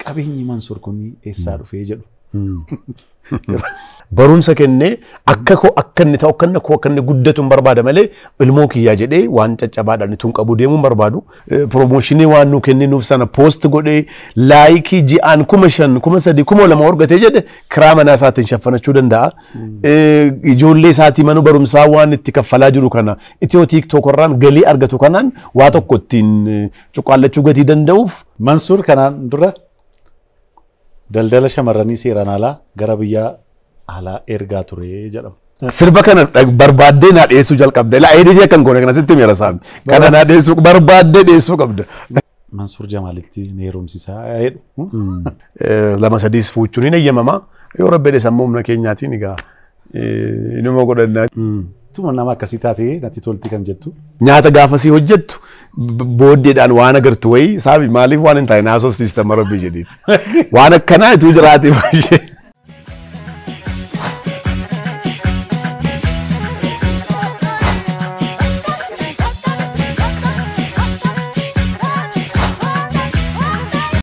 qabeenyi Mansuur kun eessaa dhufee jedhu. Barumsa kennee akka inni ta'u akka inni guddatu barbaada malee ilmoo kiyyaa jedhee waan caccabaadhaan tun qabu deemuu barbaadu. Promooshinii waan nu kenninuuf sana poost godhee laayikii ji'aan 5,000 3,000 2,000 argatee jedhe kiraa manaa isaatiin shaffanachuu danda'a. Ijoollee isaatii mana barumsaa waan itti kaffalaa jiru kana itiyoo tiiktook irraan galii argatu kanaan waa tokko ittiin cuqqaallachuu gatii danda'uuf. Mansuur kanaan dura daldala shamarranii seeraan alaa gara biyyaa alaa ergaa ture jedhama. Sirba kana barbaaddee naa dhiyeessuu jalqabde. Laa eedii akkan goone kana sitti miira saami. Kana naa dhiyeessuu barbaaddee dhiyeessuu qabda. Mansuur Jamaalitti ni heerumsiisaa jedhu. 2-3 fuuchuun hin eeyyamamaa. Yoo rabbi sammuu humna keenyaatiin egaa inuma godhannaa. Tuma nama akkasii taatee natti tolti kan jettu. Nyaata gaafasii hojjettu booddeedhaan waan agartu wayii saabi maaliif waan hin taane haasofsiista marabbii jedheeti. Waan akkanaa ituu jiraate baay'ee.